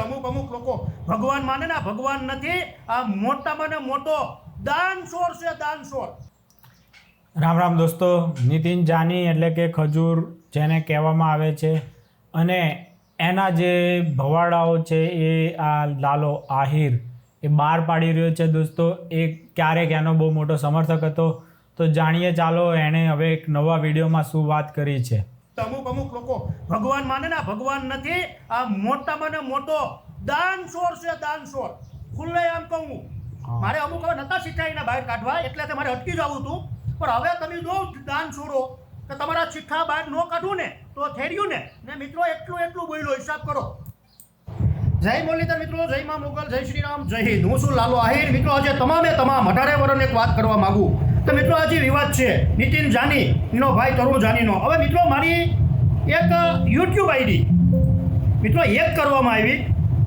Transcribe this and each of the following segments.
અમુક અમુક લોકો ભગવાન માને ના ભગવાન નથી, આ મોટામાં ને મોટો દાનશોર છે, દાનશોર. રામ રામ દોસ્તો. નીતિન જાની એટલે કે ખજૂર જેને કહેવામાં આવે છે અને એના જે ભવાડાઓ છે એ આ લાલો આહિર એ બહાર પાડી રહ્યો છે દોસ્તો. એ ક્યારેક એનો બહુ મોટો સમર્થક હતો, તો જાણીએ ચાલો એણે હવે એક નવા વિડીયોમાં શું વાત કરી છે. અમુક અમુક લોકો ભગવાન માને ના ભગવાન નથી, આ મોટામાં ને મોટો દાનશોર છે, દાનશોર. ખુલ્લે આમ કહું, મારે અમુક હવે નતા શીખાઈને બહાર કાઢવા, એટલે તે મારે અટકી જવું હતું. પણ હવે તમે જો દાનશોરો કે તમારા શીખા બહાર ન કાઢવું ને તો થઈ રહ્યું ને મિત્રો. એટલું બોલ્યો, હિસાબ કરો. જય મુરલીધર મિત્રો, જય મા મોગલ, જય શ્રી રામ, જય હિન્દ. હું છું લાલો આહિર. મિત્રો આજે તમામે તમામ 18 વર્ષની એક વાત કરવા માંગુ. તો મિત્રો આજે વિવાદ છે નીતિન જાની એનો ભાઈ તરુણ જાનીનો. હવે મિત્રો મારી એક યુટ્યુબ આઈડી મિત્રો હેક કરવામાં આવી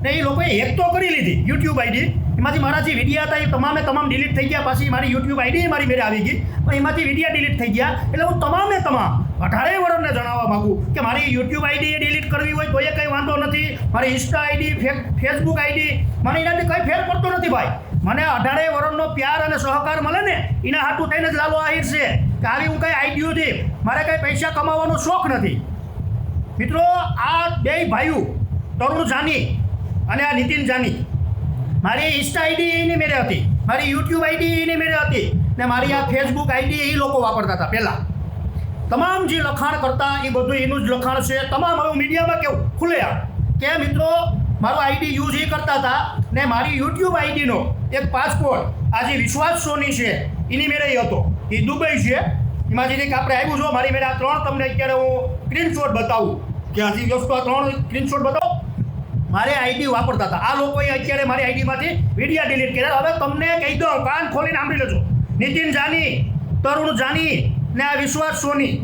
ને એ લોકોએ હેક તો કરી લીધી યુટ્યુબ આઈડી. એમાંથી મારા જે વિડીયા હતા એ તમામે તમામ ડિલીટ થઈ ગયા. પાછી મારી યુટ્યુબ આઈડી મારી મેરે આવી ગઈ, પણ એમાંથી વિડીયા ડિલીટ થઈ ગયા. એટલે હું તમામે તમામ 18 વર્ષને જણાવવા માગું કે મારી યુટ્યુબ આઈડી ડિલીટ કરવી હોય તો એ કંઈ વાંધો નથી. મારી ઇન્સ્ટા આઈડી, ફેસબુક આઈડી, મને એનાથી કંઈ ફેર પડતો નથી ભાઈ. મને 18 વર્ષનો પ્યાર અને સહકાર મળે ને એના હાટું થઈને જ લાલો આહિર છે કે આવી હું કંઈ આઈડિયોથી મારે કંઈ પૈસા કમાવાનો શોખ નથી. મિત્રો આ બે ભાઈઓ તરુણ જાની અને આ નીતિન જાની, મારી ઇન્સ્ટા આઈડી એની મેરે હતી, મારી યુટ્યુબ આઈડી એની મેરે હતી ને મારી આ ફેસબુક આઈડી એ લોકો વાપરતા હતા પહેલાં. તમામ જે લખાણ કરતા એ બધું એનું જ લખાણ છે. તમામ હવે મીડિયામાં કેવું ખુલે કે મિત્રો મારું આઈડી યુઝ એ કરતા હતા ને મારી યુટ્યુબ આઈડીનો એક પાસપોર્ટ આ જે વિશ્વાસ સોની છે એની મેરે હતો, એ દુબઈ છે. એમાં જે આપણે આવ્યું છો મારી મેરે આ 3 તમને અત્યારે હું સ્ક્રીનશોટ બતાવું કે હજી વસ્તુ આ 3 સ્ક્રીનશોટ બતાવો. મારે આઈડી વાપરતા હતા આ લોકોએ. અત્યારે મારી આઈડીમાંથી વિડીયા ડિલીટ કર્યા. હવે તમને કહી દઉં, કાન ખોલીને સાંભળી લેજો. નીતિન જાની, તરુણ જાની ને આ વિશ્વાસ સોની,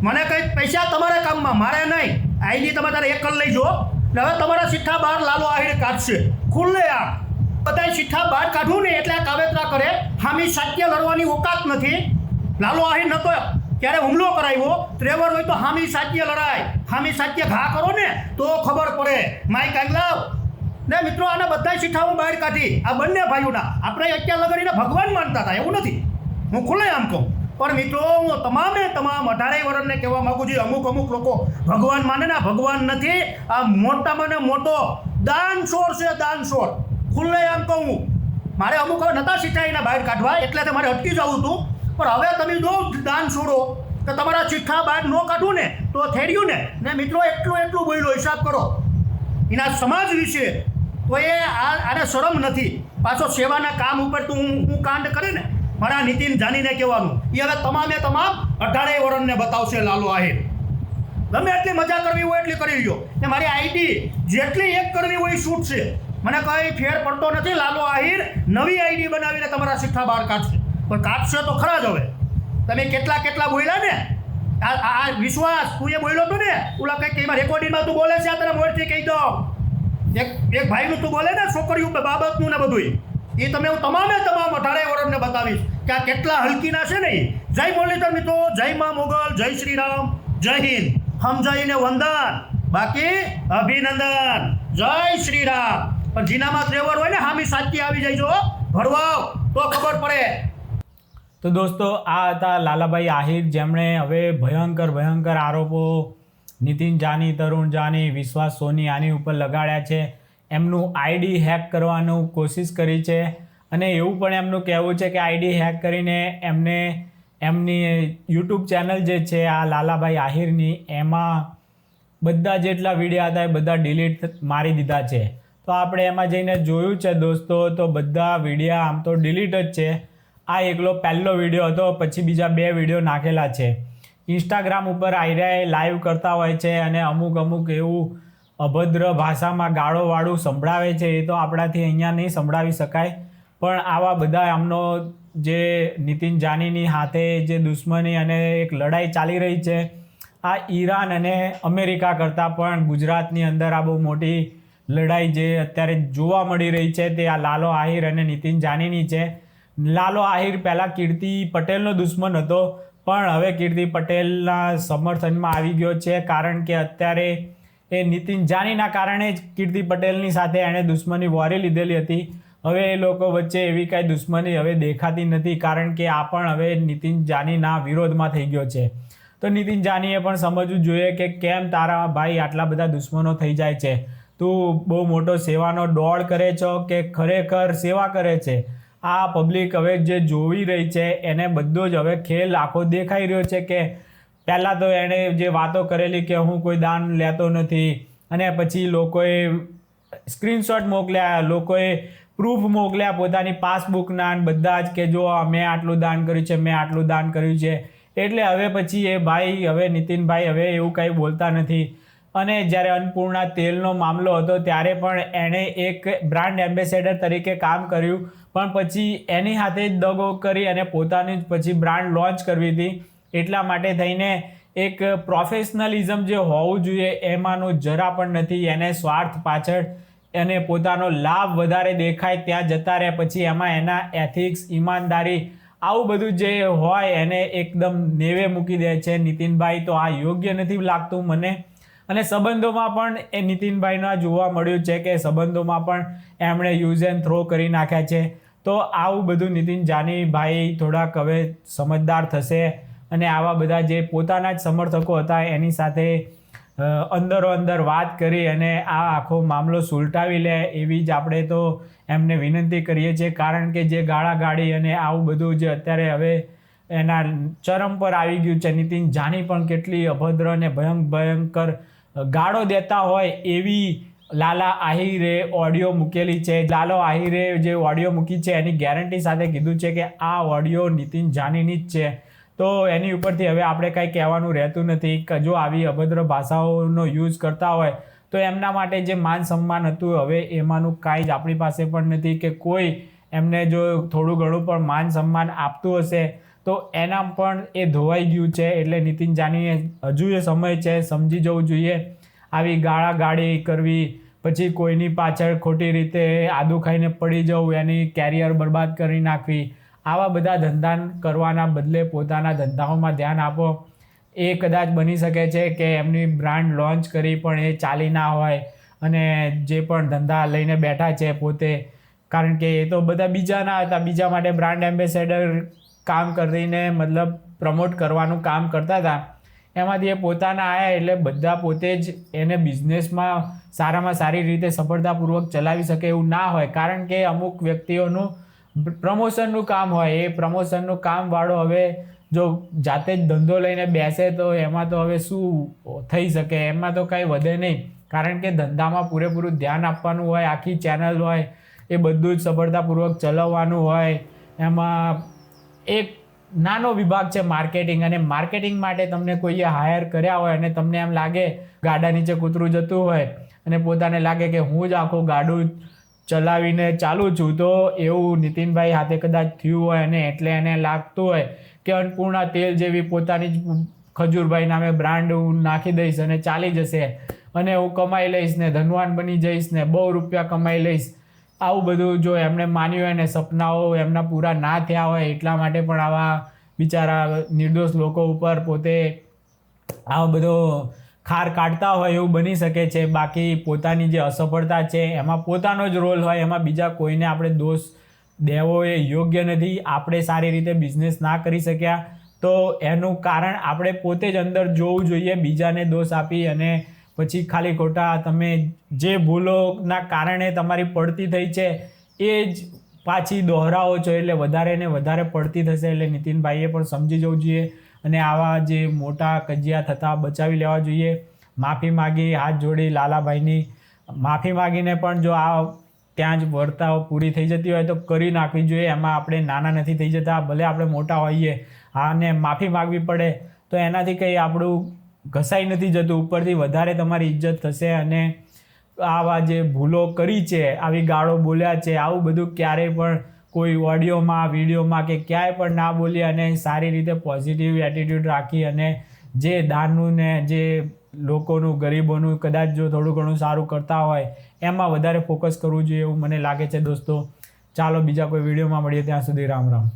મને કંઈ પૈસા તમારા કામમાં, મારે નહીં. આઈડી તમે તારે એક કરી લઈજો. હવે તમારા સિઠ્ઠા બહાર લાલો આહિર કાઢશે ખુલ્લે આ. બધા સિઠ્ઠા બહાર કાઢવું ને એટલે કાવેતરા કરે. હામી સાત્ય લડવાની ઓકાત નથી. લાલો આહિર નતો ત્યારે હુમલો કરાવ્યો. ટ્રેવર હોય તો હામી સાત્ય લડાય, હામી સાત્ય ઘા કરો ને તો ખબર પડે. માઇક આગલાવ ને મિત્રો આના બધા સિઠ્ઠા હું બહાર કાઢી આ બંને ભાઈઓના. આપણે અત્યાર લગડીને ભગવાન માનતા હતા એવું નથી, હું ખુલ્લે આમ કહું. પણ મિત્રો હું તમામે તમામ 18 વર્ષને કહેવા માગું છું, અમુક અમુક લોકો ભગવાન માને ના ભગવાન નથી, આ મોટામાં ને મોટો દાનશોર છે, દાનશોર. ખુલ્લે આમ કહું, મારે અમુક હવે નતા શીખાઈને બહાર કાઢવા, એટલે મારે અટકી જવું હતું. પણ હવે તમે જો દાનશોરો કે તમારા ચિઠ્ઠા બહાર ન કાઢવું ને તો થઈ રહ્યું ને મિત્રો. એટલું બોલ્યો, હિસાબ કરો એના સમાજ વિશે. તો એ આને શરમ નથી. પાછો સેવાના કામ ઉપર તો હું કાંડ કરે ને મારા નીતિન જાનીને કહેવાનું, એ હવે તમામે તમામ 18 વર્ષને બતાવશે લાલો આહિર. ગમે એટલી મજા કરવી હોય એટલી કરી લ્યો ને મારી આઈડી જેટલી એક કરવી હોય શૂટ છે, મને કંઈ ફેર પડતો નથી. લાલો આહિર નવી આઈડી બનાવીને તમારા શિક્ષા બહાર કાઢશે, પણ કાઢશે તો ખરા જ. હવે તમે કેટલા બોલ્યા ને આ વિશ્વાસ તું એ બોલ્યો હતો ને ઓલા કંઈક એમાં રેકોર્ડિંગમાં તું બોલે છે, આ તને મોરથી કહી દો. એક ભાઈનું તું બોલે ને છોકરીઓ બાબતનું ને બધું, એ તમે હું તમામ 18 વર્ષને બતાવીશ કે આ કેટલા હલકીના છે ને. જય મુરલીધર મિત્રો, જય મા મોગલ, જય શ્રી રામ, જય હિન્દ. સમજાઈને વંદન, બાકી અભિનંદન. જય શ્રી રામ. પણ જીનામાં ત્રેવર હોય ને હામી સાચી આવી જાય જો ભરવાવ તો ખબર પડે. તો દોસ્તો આ હતા લાલાભાઈ આહિર, જેમણે હવે ભયંકર આરોપો નીતિન જાની, તરુણ જાની, વિશ્વાસ સોની આની ઉપર લગાડ્યા છે. એમનું આઈડી હેક કરવાનું કોશિશ કરી છે અને એવું પણ એમનું કહેવું છે કે આઈડી હેક કરીને એમને એમની યુટ્યુબ ચેનલ જે છે આ લાલાભાઈ આહિરની, એમાં બધા જેટલા વિડીયો હતા એ બધા ડિલીટ મારી દીધા છે. તો આપણે એમાં જઈને જોયું છે દોસ્તો, તો બધા વિડીયો આમ તો ડિલીટ જ છે. આ એકલો પહેલો વિડીયો હતો, પછી બીજા 2 વિડીયો નાખેલા છે. ઇન્સ્ટાગ્રામ ઉપર આઈડિયા લાઈવ કરતા હોય છે અને અમુક એવું અભદ્ર ભાષામાં ગાળોવાળું સંભળાવે છે. એ તો આપણાથી અહીંયા નહીં સંભળાવી શકાય. પણ આવા બધા આમનો જે નીતિન જાનીની હાથે જે દુશ્મની અને એક લડાઈ ચાલી રહી છે, આ ઈરાન અને અમેરિકા કરતાં પણ ગુજરાતની અંદર આ બહુ મોટી લડાઈ જે અત્યારે જોવા મળી રહી છે તે આ લાલો આહિર અને નીતિન જાનીની છે. લાલો આહિર પહેલાં કીર્તિ પટેલનો દુશ્મન હતો, પણ હવે કીર્તિ પટેલના સમર્થનમાં આવી ગયો છે, કારણ કે અત્યારે એ નીતિન જાનીના કારણે જ કીર્તિ પટેલની સાથે એણે દુશ્મની વોરી લીધેલી હતી. હવે એ લોકો વચ્ચે એવી કાંઈ દુશ્મની હવે દેખાતી નથી, કારણ કે આ પણ હવે નીતિન જાનીના વિરોધમાં થઈ ગયો છે. તો નીતિન જાનીએ પણ સમજવું જોઈએ કે કેમ તારા ભાઈ આટલા બધા દુશ્મનો થઈ જાય છે. તું બહુ મોટો સેવાનો દોડ કરે છો કે ખરેખર સેવા કરે છે? આ પબ્લિક હવે જે જોઈ રહી છે એને બધો જ હવે ખેલ આખો દેખાઈ રહ્યો છે કે પહેલાં તો એણે જે વાતો કરેલી કે હું કોઈ દાન લેતો નથી, અને પછી લોકોએ સ્ક્રીનશોટ મોકલ્યા, લોકોએ પ્રૂફ મોકલ્યા પોતાની પાસબુકના, બધા જ કે જો મેં આટલું દાન કર્યું છે, મેં આટલું દાન કર્યું છે. એટલે હવે પછી એ ભાઈ હવે નીતિનભાઈ હવે એવું કંઈ બોલતા નથી. અને જ્યારે અન્નપૂર્ણા તેલનો મામલો હતો ત્યારે પણ એણે એક બ્રાન્ડ એમ્બેસેડર તરીકે કામ કર્યું, પણ પછી એની હાથે જ દગો કરી અને પોતાની જ પછી બ્રાન્ડ લોન્ચ કરવી હતી. એટલા માટે થઈને એક પ્રોફેશનલિઝમ જે હોવું જોઈએ એમાંનું જરા પણ નથી. એને સ્વાર્થ પાછળ એને પોતાનો લાભ વધારે દેખાય ત્યાં જતા રહે, પછી એમાં એના એથિક્સ, ઈમાનદારી આવું બધું જે હોય એને એકદમ નેવે મૂકી દે છે નીતિનભાઈ. તો આ યોગ્ય નથી લાગતું મને. અને સંબંધોમાં પણ એ નીતિનભાઈના જોવા મળ્યું છે કે સંબંધોમાં પણ એમણે યુઝ એન્ડ થ્રો કરી નાખ્યા છે. તો આવું બધું નીતિન જાનીભાઈ થોડાક હવે સમજદાર થશે અને આવા બધા જે પોતાના જ સમર્થકો હતા એની સાથે અંદરો અંદર વાત કરી અને આ આખો મામલો સુલટાવી લે એવી જ આપણે તો એમને વિનંતી કરીએ છીએ. કારણ કે જે ગાળાગાળી અને આવું બધું જે અત્યારે હવે એના ચરમ પર આવી ગયું છે. નીતિન જાની પણ કેટલી અભદ્ર અને ભયંકર ગાળો દેતા હોય એવી લાલા આહિરે ઓડિયો મૂકેલી છે. લાલો આહિરે જે ઓડિયો મૂકી છે એની ગેરંટી સાથે કીધું છે કે આ ઓડિયો નીતિન જાનીની જ છે. તો એની ઉપરથી હવે આપણે કાંઈ કહેવાનું રહેતું નથી. કે જો આવી અભદ્ર ભાષાઓનો યુઝ કરતા હોય તો એમના માટે જે માન સન્માન હતું હવે એમાંનું કાંઈ જ આપણી પાસે પણ નથી કે કોઈ એમને જો થોડું ઘણું પણ માન સન્માન આપતું હશે તો એના પણ એ ધોવાઈ ગયું છે. એટલે નીતિન જાનીએ હજુ એ સમય છે, સમજી જવું જોઈએ. આવી ગાળાગાળી કરવી, પછી કોઈની પાછળ ખોટી રીતે આદુ ખાઈને પડી જવું, એની કેરિયર બરબાદ કરી નાખવી, આવા બધા ધંધા કરવાના બદલે પોતાના ધંધાઓમાં ધ્યાન આપો. એ કદાચ બની શકે છે કે એમની બ્રાન્ડ લોન્ચ કરી પણ એ ચાલી ના હોય, અને જે પણ ધંધા લઈને બેઠા છે પોતે, કારણ કે એ તો બધા બીજાના હતા, બીજા માટે બ્રાન્ડ એમ્બેસેડર કામ કરીને મતલબ પ્રમોટ કરવાનું કામ કરતા હતા. એમાંથી એ પોતાના આવ્યા એટલે બધા પોતે જ એને બિઝનેસમાં સારામાં સારી રીતે સફળતાપૂર્વક ચલાવી શકે એવું ના હોય. કારણ કે અમુક વ્યક્તિઓનું પ્રમોશનનું કામ હોય, એ પ્રમોશનનું કામવાળો હવે જો જાતે જ ધંધો લઈને બેસે તો એમાં તો હવે શું થઈ શકે? એમાં તો કાંઈ વધે નહીં. કારણ કે ધંધામાં પૂરેપૂરું ધ્યાન આપવાનું હોય, આખી ચેનલ હોય, એ બધું જ સફળતાપૂર્વક ચલાવવાનું હોય. એમાં એક નાનો વિભાગ છે માર્કેટિંગ, અને માર્કેટિંગ માટે તમને કોઈએ હાયર કર્યા હોય અને તમને એમ લાગે ગાડા નીચે કૂતરું જતું હોય અને પોતાને લાગે કે હું જ આખું ગાડું ચલાવીને ચાલું છું, તો એવું નીતિનભાઈ હાથે કદાચ થયું હોય અને એટલે એને લાગતું હોય કે અન્નપૂર્ણા તેલ જેવી પોતાની જ ખજૂરભાઈ નામે બ્રાન્ડ હું નાખી દઈશ અને ચાલી જશે અને હું કમાઈ લઈશ ને ધનવાન બની જઈશ ને બહુ રૂપિયા કમાઈ લઈશ. આવું બધું જો એમણે માન્યું હોય ને સપનાઓ એમના પૂરા ના થયા હોય એટલા માટે પણ આવા બિચારા નિર્દોષ લોકો ઉપર પોતે આવો બધો ખાર કાઢતા હોય એવું બની શકે છે. બાકી પોતાની જે અસફળતા છે એમાં પોતાનો જ રોલ હોય, એમાં બીજા કોઈને આપણે દોષ દેવો એ યોગ્ય નથી. આપણે સારી રીતે બિઝનેસ ના કરી શક્યા તો એનું કારણ આપણે પોતે જ અંદર જોવું જોઈએ. બીજાને દોષ આપી અને પછી ખાલી ખોટા તમે જે ભૂલોના કારણે તમારી પડતી થઈ છે એ જ પાછી દોહરાવો છો એટલે વધારે ને વધારે પડતી થશે. એટલે નીતિનભાઈએ પણ સમજી જવું જોઈએ અને આવા જે મોટા કજિયા થતા બચાવી લેવા જોઈએ. માફી માગી, હાથ જોડી લાલાભાઈની માફી માગીને પણ જો આ ત્યાં જ વર્તાઓ પૂરી થઈ જતી હોય તો કરી નાખવી જોઈએ. એમાં આપણે નાના નથી થઈ જતા, ભલે આપણે મોટા હોઈએ, અને માફી માગવી પડે તો એનાથી કંઈ આપણું ઘસાઈ નથી જતું, ઉપરથી વધારે તમારી ઇજ્જત થશે. અને આવા જે ભૂલો કરી છે, આવી ગાળો બોલ્યા છે, આવું બધું ક્યારેય પણ કોઈ ઓડિયોમાં, વિડીયોમાં કે ક્યાંય પણ ના બોલી અને સારી રીતે પોઝિટિવ એટીટ્યૂડ રાખી અને જે દાનનું ને જે લોકોનું, ગરીબોનું કદાચ જો થોડું ઘણું સારું કરતા હોય એમાં વધારે ફોકસ કરવું જોઈએ એવું મને લાગે છે. દોસ્તો ચાલો બીજા કોઈ વિડીયોમાં મળીએ, ત્યાં સુધી રામ રામ.